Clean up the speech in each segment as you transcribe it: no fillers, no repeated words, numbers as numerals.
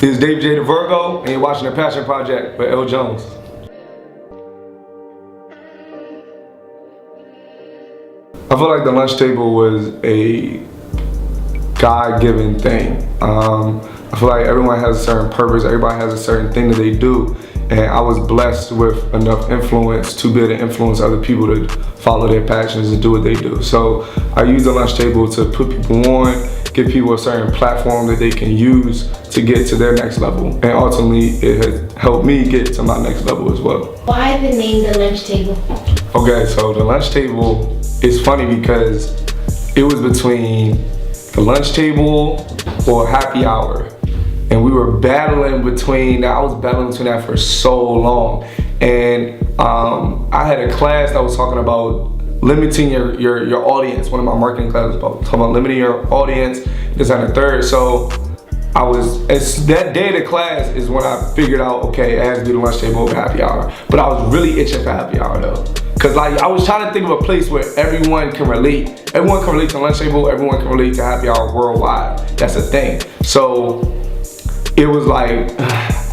This is Davy J the Virgo, and you're watching The Passion Project with Elle Jones. I feel like the lunch table was a God-given thing. I feel like everyone has a certain purpose, everybody has a certain thing that they do, and I was blessed with enough influence to be able to influence other people to follow their passions and do what they do. So I use the lunch table to put people on, give people a certain platform that they can use to get to their next level. And ultimately, it has helped me get to my next level as well. Why the name The Lunch Table? Okay, so the lunch table is funny because it was between the lunch table or happy hour. And we were battling between that. I was battling between that for so long. And I had a class that was talking about limiting your audience. One of my marketing classes was talking about limiting your audience, this and the third. So that day of the class is when I figured out, okay, I had to do the lunch table over happy hour. But I was really itching for happy hour though. Cause like I was trying to think of a place where everyone can relate. Everyone can relate to lunch table, everyone can relate to happy hour worldwide. That's a thing. So it was like,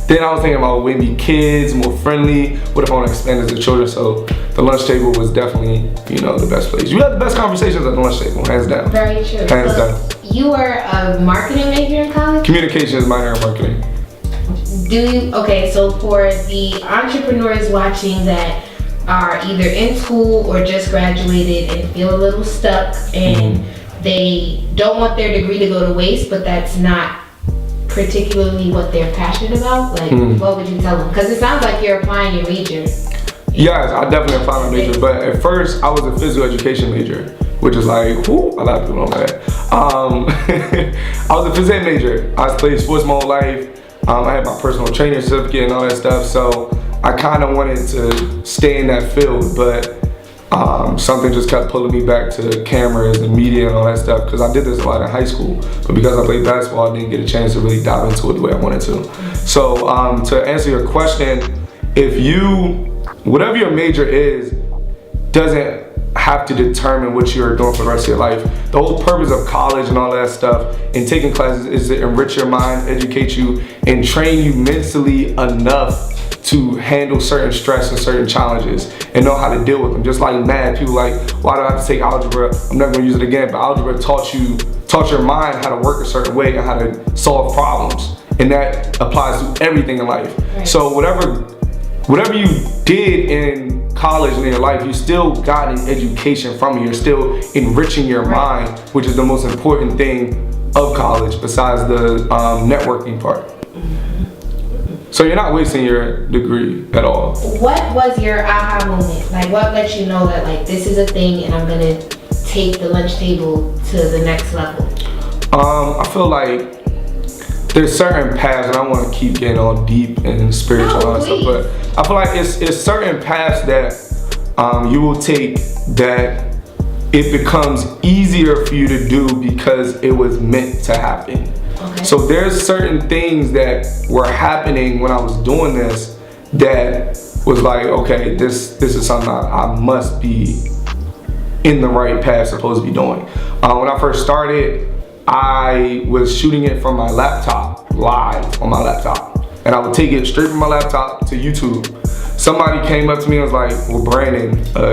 then I was thinking about maybe kids, more friendly. What if I want to expand it to children? So the lunch table was definitely, the best place. You have the best conversations at the lunch table, hands down. Very true. Hands down. You were a marketing major in college? Communications minor in marketing. Okay, so for the entrepreneurs watching that are either in school or just graduated and feel a little stuck and they don't want their degree to go to waste, but that's not particularly what they're passionate about, like what would you tell them? Because it sounds like you're applying your major. Yes, I definitely applied my major, but at first I was a physical education major, which is like, whoo, a lot of people don't know that. I was a phys ed major. I played sports my whole life. I had my personal training certificate and all that stuff, so I kind of wanted to stay in that field, but something just kept pulling me back to cameras and media and all that stuff, because I did this a lot in high school, but because I played basketball, I didn't get a chance to really dive into it the way I wanted to. So to answer your question, whatever your major is, doesn't have to determine what you're doing for the rest of your life. The whole purpose of college and all that stuff and taking classes is to enrich your mind, educate you, and train you mentally enough to handle certain stress and certain challenges and know how to deal with them. Just like math, people like, why do I have to take algebra? I'm never gonna use it again, but algebra taught your mind how to work a certain way and how to solve problems. And that applies to everything in life. Right. So whatever you did in college and in your life, you still got an education from it. You're still enriching your mind, which is the most important thing of college besides the networking part. So you're not wasting your degree at all. What was your aha moment? Like what let you know that like this is a thing and I'm gonna take the lunch table to the next level? I feel like there's certain paths, and I want to keep getting all deep and spiritual and stuff, but I feel like it's certain paths that you will take that it becomes easier for you to do because it was meant to happen. Okay. So there's certain things that were happening when I was doing this that was like, okay, this is something I must be in the right path supposed to be doing. When I first started, I was shooting it from my laptop, live on my laptop. And I would take it straight from my laptop to YouTube. Somebody came up to me and was like, well, Brandon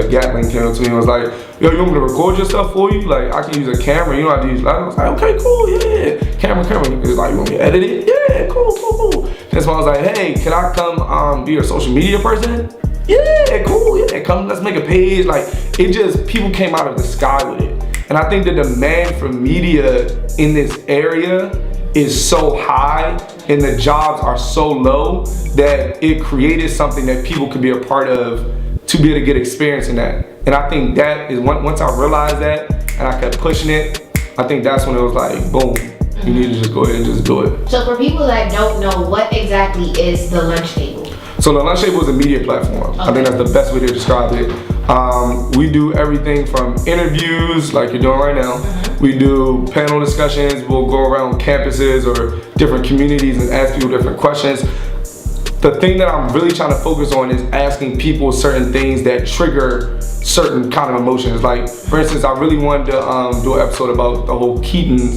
Gatling came up to me and was like, yo, you want me to record your stuff for you? Like, I can use a camera, you know how to use light. I was like, okay, cool, yeah. Camera. He was like, you want me to edit it? Yeah, cool. That's why I was like, hey, can I come be your social media person? Yeah, cool, yeah, come, let's make a page. Like, people came out of the sky with it. And I think the demand for media in this area is so high and the jobs are so low that it created something that people could be a part of to be able to get experience in that. And I think that is, once I realized that and I kept pushing it, I think that's when it was like, boom, you need to just go ahead and just do it. So for people that don't know, what exactly is the lunch table? So the lunch table is a media platform. Okay. I think that's the best way to describe it. We do everything from interviews, like you're doing right now. We do panel discussions. We'll go around campuses or different communities and ask people different questions. The thing that I'm really trying to focus on is asking people certain things that trigger certain kind of emotions. Like, for instance, I really wanted to do an episode about the whole Keaton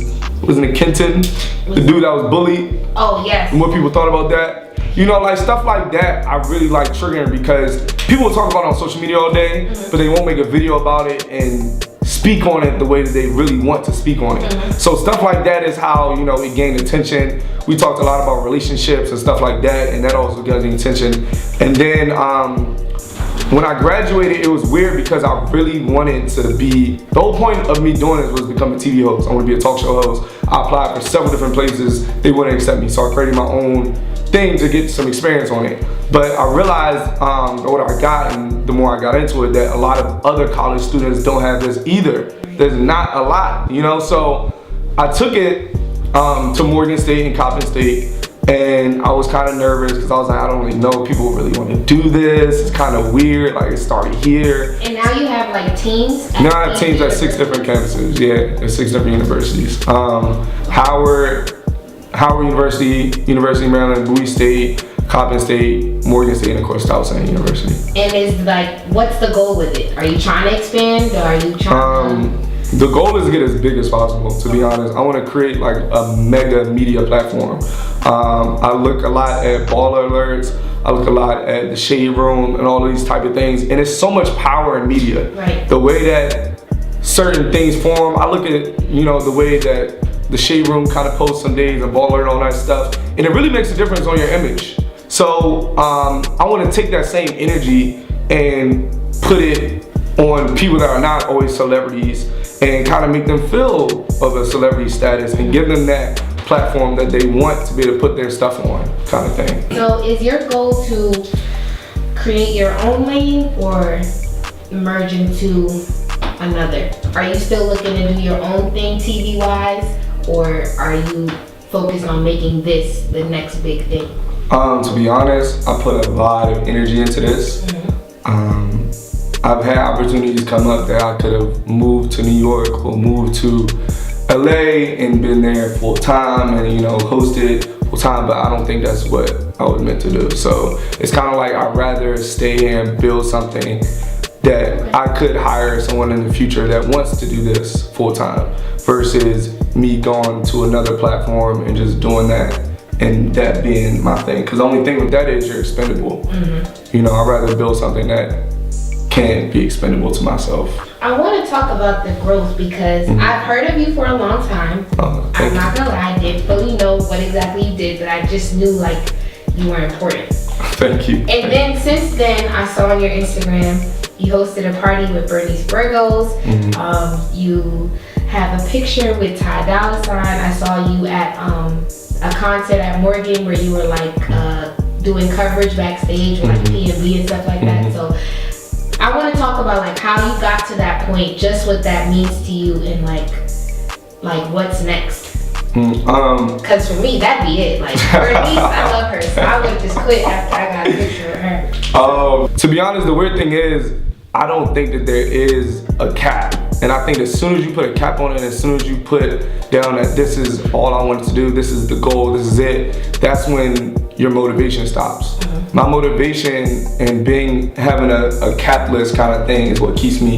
wasn't it Kenton, the dude that was bullied? Oh yes. And what people thought about that. You know, like stuff like that, I really like triggering because people talk about it on social media all day, but they won't make a video about it and speak on it the way that they really want to speak on it. So stuff like that is how, you know, it gained attention. We talked a lot about relationships and stuff like that, and that also got the attention. And then when I graduated, it was weird because I really wanted to be, the whole point of me doing this was become a TV host. I want to be a talk show host. I applied for several different places. They wouldn't accept me, so I created my own thing to get some experience on it. But I realized the older I got and the more I got into it, that a lot of other college students don't have this either. There's not a lot, you know? So I took it to Morgan State and Coppin State, and I was kind of nervous because I was like, I don't really know if people really want to do this. It's kind of weird, like it started here. And now you have like teams? Now I have teams at 6 different campuses, yeah, at 6 different universities. Howard University, University of Maryland, Bowie State, Coppin State, Morgan State, and of course Towson University. And is like, what's the goal with it? Are you trying to expand, or are you trying The goal is to get as big as possible, to be honest. I want to create like a mega media platform. I look a lot at baller alerts, I look a lot at the Shade Room and all these type of things, and it's so much power in media. Right. The way that certain things form, I look at, you know, the way that the Shade Room kind of posts some days and baller and all that stuff, and it really makes a difference on your image. So I want to take that same energy and put it on people that are not always celebrities and kind of make them feel of a celebrity status and give them that platform that they want to be able to put their stuff on, kind of thing. So is your goal to create your own lane or merge into another? Are you still looking to do your own thing TV wise, or are you focused on making this the next big thing? To be honest, I put a lot of energy into this. I've had opportunities come up that I could have moved to New York or moved to LA and been there full time and, you know, hosted full time, but I don't think that's what I was meant to do. So it's kind of like I'd rather stay here and build something that I could hire someone in the future that wants to do this full time versus me going to another platform and just doing that and that being my thing. Because the only thing with that is you're expendable. You know, I'd rather build something that can be expendable to myself. I want to talk about the growth because I've heard of you for a long time. I'm not gonna lie, I didn't fully know what exactly you did, but I just knew like you were important. Thank you. And then since then, I saw on your Instagram, you hosted a party with Bernice Burgos. You have a picture with Ty Dolla $ign. I saw you at a concert at Morgan where you were like doing coverage backstage with like P&B and stuff like that. So I want to talk about like how you got to that point, just what that means to you, and like what's next. Cause for me, that'd be it. Like Bernice, I love her, so I would just quit after I got a picture with her. To be honest, the weird thing is, I don't think that there is a cap. And I think as soon as you put a cap on it, as soon as you put down that this is all I wanted to do, this is the goal, this is it, that's when your motivation stops. My motivation and having a capless kind of thing is what keeps me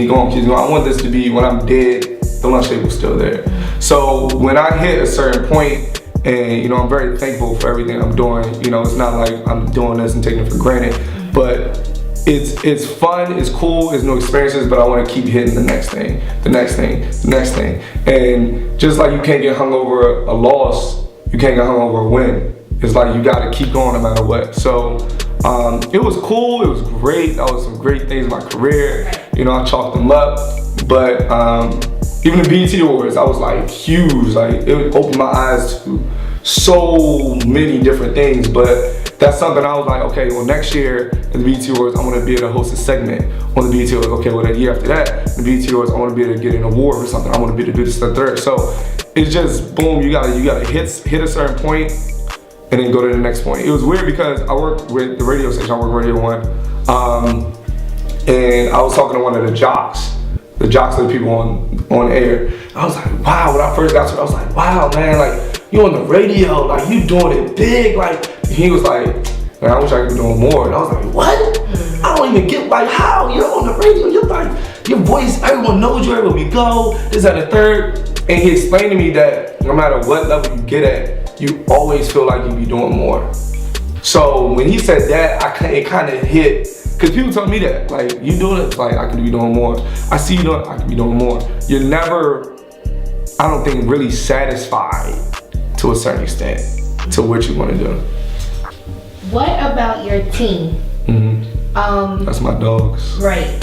going. I want this to be, when I'm dead, the Lunchtable's still there. So when I hit a certain point, and you know, I'm very thankful for everything I'm doing. You know, it's not like I'm doing this and taking it for granted, but it's fun, it's cool, it's new experiences, but I want to keep hitting the next thing, the next thing, the next thing. And just like you can't get hung over a loss, you can't get hung over a win. It's like you got to keep going no matter what. So it was cool, it was great. That was some great things in my career. You know, I chalked them up, but even the BET Awards, I was like huge. Like it opened my eyes to so many different things, but that's something I was like, okay, well next year in the BET Awards, I want to be able to host a segment on the BET Awards. Okay, well that year after that, the BET Awards, I want to be able to get an award or something. I want to be able to do this, that, third. So it's just boom, you gotta hit a certain point and then go to the next point. It was weird because I worked with the radio station, I worked Radio 1, and I was talking to one of the jocks of the people on air. I was like, wow, when I first got to it, I was like, wow, man, like, you on the radio, like, you doing it big, like, he was like, man, I wish I could be doing more. And I was like, what? I don't even get, like, how? You're on the radio, you're like, your voice, everyone knows you everywhere we go, this, that, and the third. And he explained to me that no matter what level you get at, you always feel like you be doing more. So when he said that, it kind of hit, because people tell me that, like, you doing it, like, I could be doing more. I see you doing it, I could be doing more. You're never, I don't think, really satisfied to a certain extent to what you want to do. What about your team? That's my dogs. Right.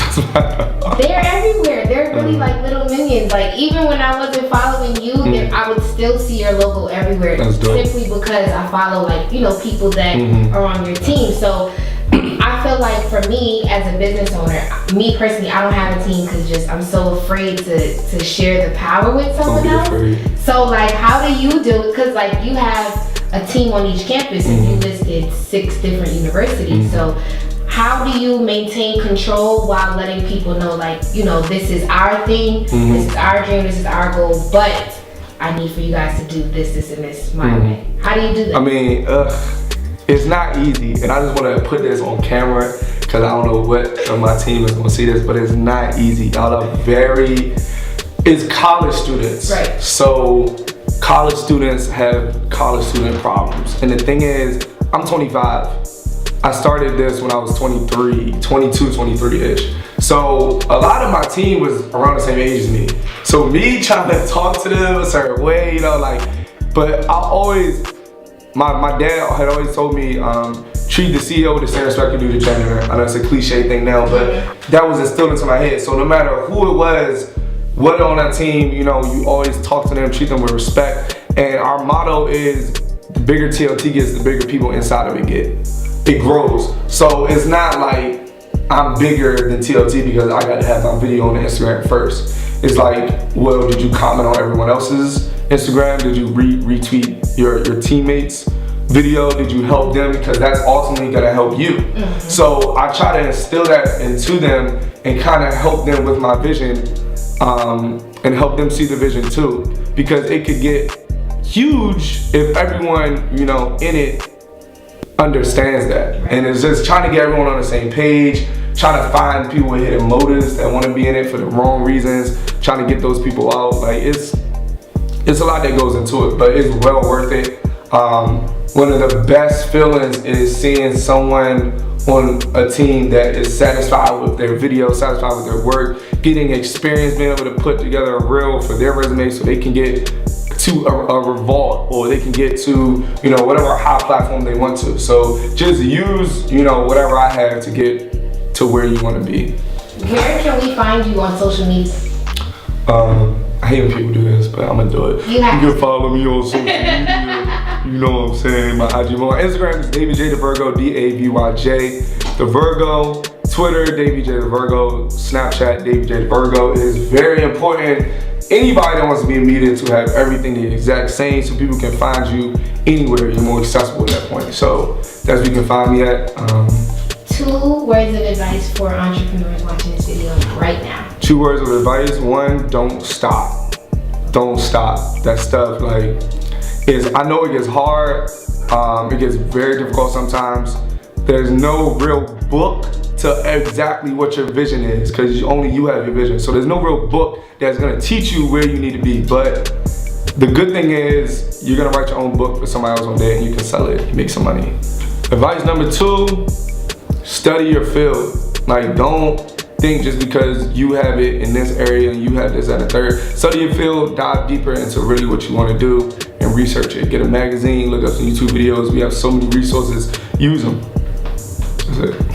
They're everywhere. They're really like little minions. Like, even when I wasn't following you, I would still see your logo everywhere. That's dope. Simply because I follow, like, you know, people that are on your team. So I feel like for me as a business owner, me personally, I don't have a team because just I'm so afraid to share the power with someone else. So like, how do you do it? Because like you have a team on each campus and you listed 6 different universities. So how do you maintain control while letting people know, like, you know, this is our thing, this is our dream, this is our goal, but I need for you guys to do this, this, and this my way. How do you do that? I mean, it's not easy, and I just want to put this on camera because I don't know what of my team is going to see this, but it's not easy. Y'all are it's college students. Right. So college students have college student problems. And the thing is, I'm 25. I started this when I was 22, 23-ish. So a lot of my team was around the same age as me. So me trying to talk to them a certain way, you know, like, but I always, my dad had always told me, treat the CEO with the same respect you do the janitor. I know it's a cliche thing now, but that was instilled into my head. So no matter who it was, what on that team, you know, you always talk to them, treat them with respect. And our motto is, the bigger TLT gets, the bigger people inside of it get. It grows. So it's not like I'm bigger than TLT because I got to have my video on the Instagram first. It's like, well, did you comment on everyone else's Instagram? Did you retweet your teammates' video? Did you help them? Because that's ultimately gonna help you. So I try to instill that into them and kind of help them with my vision, and help them see the vision too. Because it could get huge if everyone, you know, in it understands that. And it's just trying to get everyone on the same page, trying to find people with hidden motives that want to be in it for the wrong reasons, trying to get those people out. Like, it's a lot that goes into it, but it's well worth it. One of the best feelings is seeing someone on a team that is satisfied with their video, satisfied with their work, getting experience, being able to put together a reel for their resume so they can get to a revolt, or they can get to, you know, whatever high platform they want to. So just use, you know, whatever I have to get to where you want to be. Where can we find you on social media? I hate when people do this, but I'm gonna do it. You can follow me on social media. You know what I'm saying? My IG, my Instagram is Davy J the Virgo, DAVYJ the Virgo. Twitter, Davy J the Virgo. Snapchat, Davy J the Virgo. It is very important. Anybody that wants to be in media to have everything the exact same, so people can find you anywhere. You're more accessible at that point. So that's where you can find me at. 2 words of advice for entrepreneurs watching this video right now. 2 words of advice. 1, don't stop. Don't stop. That stuff, like, I know it gets hard. It gets very difficult sometimes. There's no real book to exactly what your vision is, because only you have your vision. So there's no real book that's gonna teach you where you need to be. But the good thing is, you're gonna write your own book for somebody else one day and you can sell it, make some money. Advice number 2, study your field. Like, don't think just because you have it in this area and you have this and a third. Study your field, dive deeper into really what you want to do and research it. Get a magazine, look up some YouTube videos. We have so many resources, use them. That's it.